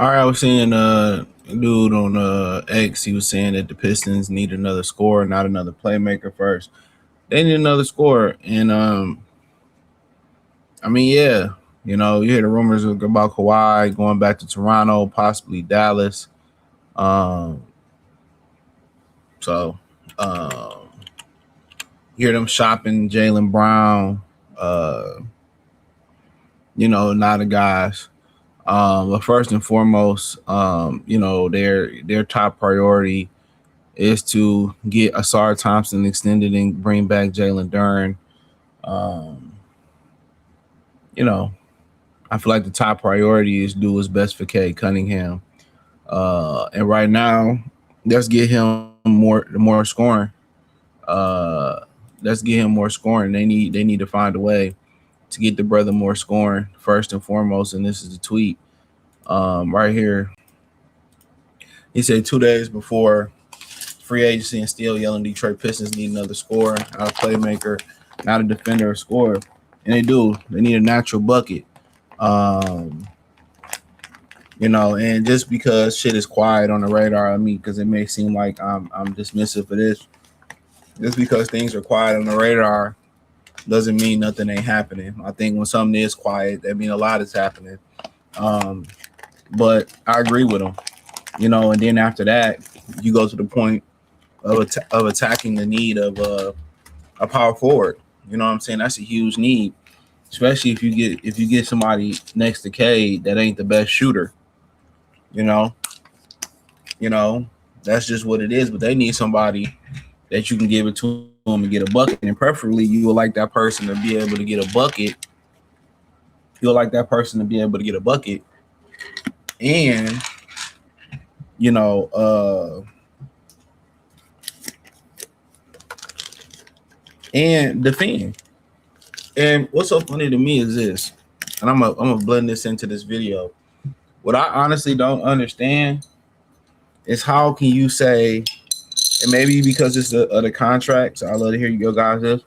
All right, I was seeing a dude on X. He was saying that the Pistons need another scorer, not another playmaker first. They need another scorer, and I mean, yeah, you hear the rumors about Kawhi going back to Toronto, possibly Dallas. Um, so you hear them shopping Jalen Brown. Uh, not the guys. But first and foremost, their top priority is to get Asar Thompson extended and bring back Jalen Duren. Um, you know, I feel like the top priority is do what's best for Cade Cunningham. And right now, let's get him more scoring. Uh, let's get him more scoring. They need to find a way to get the brother more scoring first and foremost. And this is the tweet right here. He said 2 days before free agency and still yelling Detroit Pistons need another scorer, not a playmaker, not a defender or scorer. And they do. They need a natural bucket. Um, and just because shit is quiet on the radar, because it may seem like I'm dismissive of this. Just because things are quiet on the radar doesn't mean nothing ain't happening. I think when something is quiet, that means a lot is happening. But I agree with him. And then after that, you go to the point of attacking the need of a power forward. You know what I'm saying? That's a huge need, especially if you get somebody next to Cade that ain't the best shooter. You know, that's just what it is. But they need somebody that you can give it to them and get a bucket, and preferably you would like that person to be able to get a bucket. You'll like that person to be able to get a bucket, and and defend. And what's so funny to me is this, and I'm gonna blend this into this video. What I honestly don't understand is how can you say, and maybe because it's the contract, so I love to hear you guys this,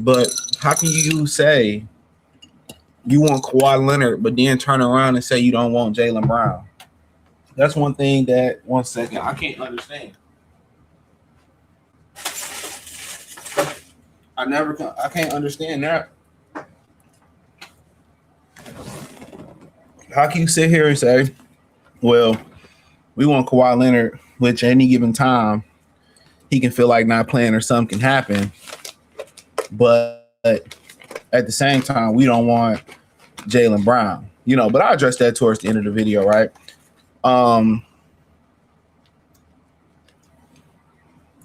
but how can you say you want Kawhi Leonard, but then turn around and say you don't want Jalen Brown? That's one thing that, one second, I can't understand. I can't understand that. How can you sit here and say, well, we want Kawhi Leonard, which at any given time, he can feel like not playing or something can happen. But at the same time, we don't want Jalen Brown. But I'll address that towards the end of the video, right?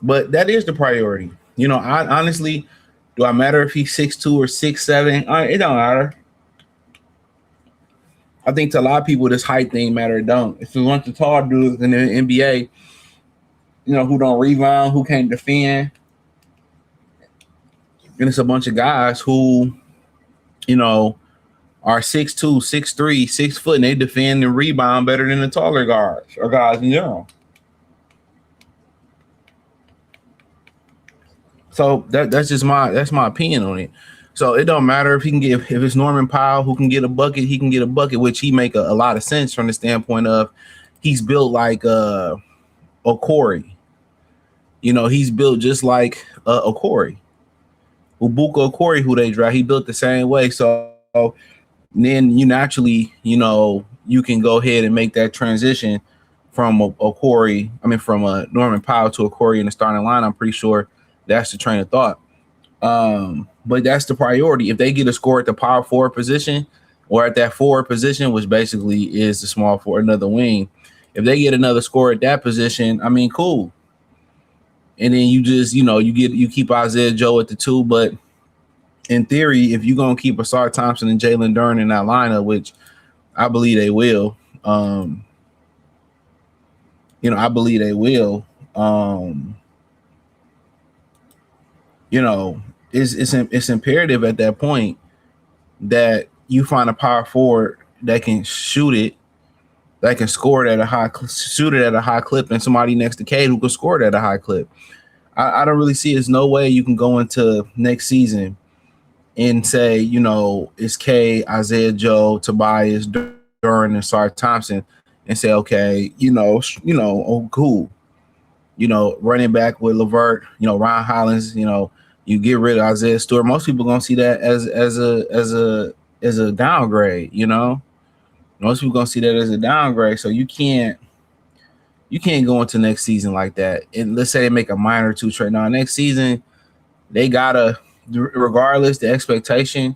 But that is the priority. I honestly, do I matter if he's 6'2" or 6'7"? It don't matter. I think to a lot of people, this height thing matter. It don't. If you want the tall dudes in the NBA, who don't rebound, who can't defend, and it's a bunch of guys who, are 6'2", 6'3", 6 foot, and they defend and rebound better than the taller guards or guys in general. So that's my opinion on it. So it don't matter if it's Norman Powell who can get a bucket, he can get a bucket, which he make a lot of sense from the standpoint of he's built like Okori. He's built just like Okori. Ubuka Okori, who they draft, he built the same way. So then you naturally, you can go ahead and make that transition from Okori, from Norman Powell to Okori in the starting line. I'm pretty sure that's the train of thought. But that's the priority. If they get a score at the power forward position or at that forward position, which basically is the small forward, another wing, if they get another score at that position, cool. And then you just, you keep Isaiah Joe at the 2. But in theory, if you're going to keep Asar Thompson and Jalen Duren in that lineup, which I believe they will, I believe they will, it's imperative at that point that you find a power forward that can shoot it, that can score it at shoot it at a high clip, and somebody next to Cade who can score it at a high clip. I don't really see. There's no way you can go into next season and say, it's Cade, Isaiah Joe, Tobias, Duren, Duran and Sarge Thompson and say, okay, oh, cool. Running back with Levert, Ron Hollins, you get rid of Isaiah Stewart. Most people gonna see that as a downgrade. Most people gonna see that as a downgrade. So you can't go into next season like that. And let's say they make a minor or two trade. Now next season they gotta, regardless, the expectation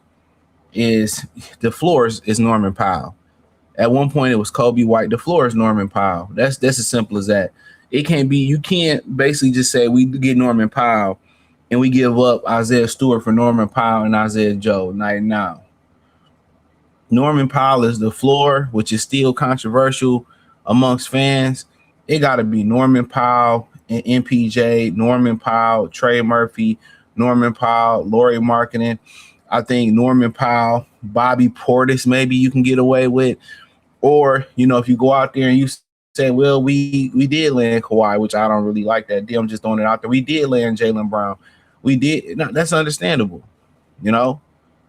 is the floor is Norman Powell. At one point, it was Kobe White. The floor is Norman Powell. That's as simple as that. It can't be. You can't basically just say we get Norman Powell and we give up Isaiah Stewart for Norman Powell and Isaiah Joe. Now, Norman Powell is the floor, which is still controversial amongst fans. It got to be Norman Powell and MPJ, Norman Powell, Trey Murphy, Norman Powell, Lauri Markkanen. I think Norman Powell, Bobby Portis, maybe you can get away with. Or, if you go out there and you say, well, we did land Kawhi, which I don't really like that deal. I'm just throwing it out there. We did land Jaylen Brown. We did. No, that's understandable,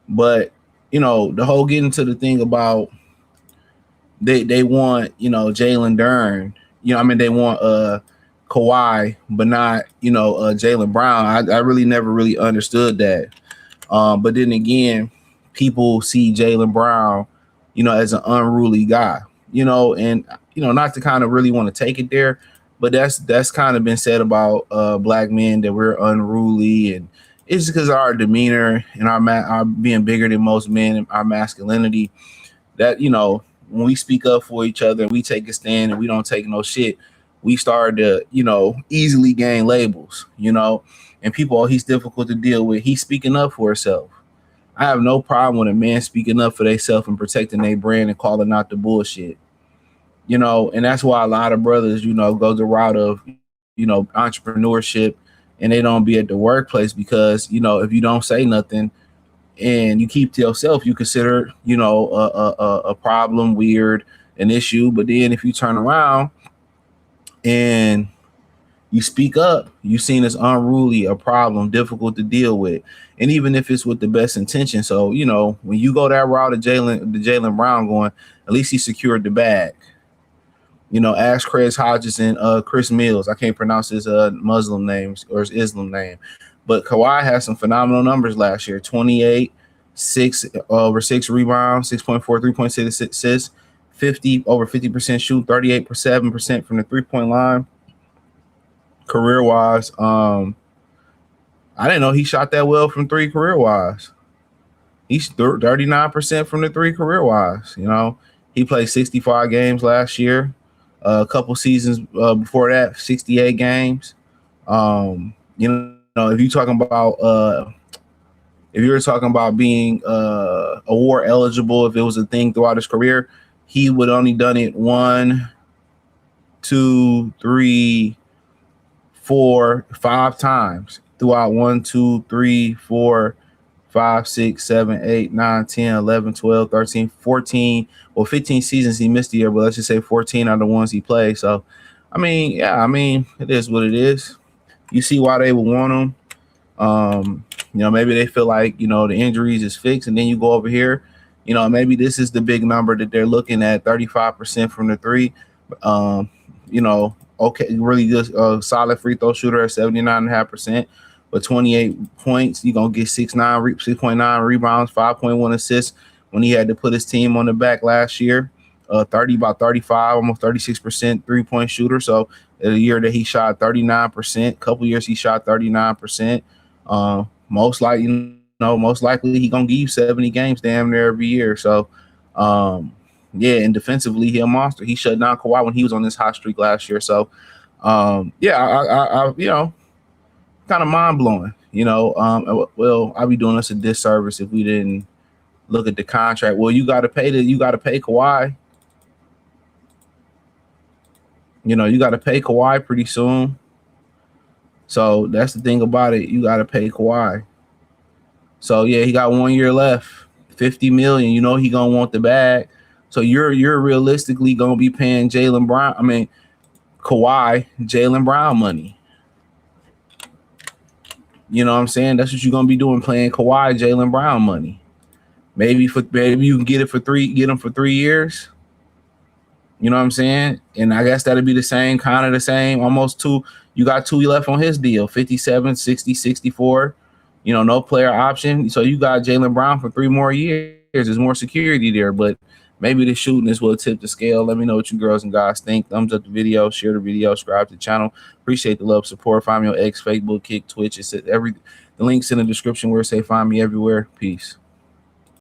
But, the whole getting to the thing about they want, Jalen Duren, they want Kawhi, but not, Jaylen Brown. I really never really understood that. But then again, people see Jaylen Brown, as an unruly guy, and not to kind of really want to take it there, but that's kind of been said about black men, that we're unruly, and it's just because of our demeanor and our being bigger than most men and our masculinity, that when we speak up for each other and we take a stand and we don't take no shit, we start to easily gain labels, and people, he's difficult to deal with. He's speaking up for himself. I have no problem with a man speaking up for themselves and protecting their brand and calling out the bullshit. And that's why a lot of brothers, go the route of, entrepreneurship, and they don't be at the workplace because, if you don't say nothing and you keep to yourself, you consider, a problem, weird, an issue. But then if you turn around and you speak up, you seen as unruly, a problem, difficult to deal with. And even if it's with the best intention. So, when you go that route of Jaylen Brown going, at least he secured the bag. Ask Chris Hodges and Chris Mills. I can't pronounce his Muslim names or his Islam name. But Kawhi had some phenomenal numbers last year. 28, 6 over 6 rebounds, 6.4, 3.6 assists, 50% shoot, 38.7% from the 3-point line. Career-wise, I didn't know he shot that well from three career-wise. He's 39% from the three career-wise. He played 65 games last year. A couple seasons before that, 68 games. If you're talking about being award eligible, if it was a thing throughout his career, he would only done it 1, 2, 3, 4, 5 times throughout 1, 2, 3, 4, 5, 6, 7, 8, 9, 10, 11, 12, 13, 14. Well, 15 seasons he missed the year, but let's just say 14 are the ones he played. So, it is what it is. You see why they would want him. Maybe they feel like, the injuries is fixed, and then you go over here, maybe this is the big number that they're looking at, 35% from the three. Okay, really good, solid free throw shooter at 79.5%. But 28 points, you're going to get 6.9 rebounds, 5.1 assists when he had to put his team on the back last year. About 35, almost 36% three-point shooter. So a year that he shot 39%, couple years he shot 39%. Most likely he going to give you 70 games damn near every year. So, and defensively, he a monster. He shut down Kawhi when he was on this hot streak last year. So, I kind of mind blowing. I'd be doing us a disservice if we didn't look at the contract. Well, you got to pay Kawhi. You got to pay Kawhi pretty soon. So that's the thing about it. You got to pay Kawhi. So yeah, he got 1 year left, $50 million. He gonna want the bag. So you're realistically gonna be paying Kawhi, Jaylen Brown money. You know what I'm saying? That's what you're gonna be doing, playing Kawhi, Jaylen Brown money. Maybe you can get him for 3 years. You know what I'm saying? And I guess that'd be the same, kind of the same, almost two. You got two left on his deal, 57, 60, 64. You know, no player option. So you got Jaylen Brown for 3 more years. There's more security there, but maybe the shooting is what tip the scale. Let me know what you girls and guys think. Thumbs up the video, share the video, subscribe to the channel. Appreciate the love, support. Find me on X, Facebook, Kick, Twitch. It's the links in the description where it say find me everywhere. Peace.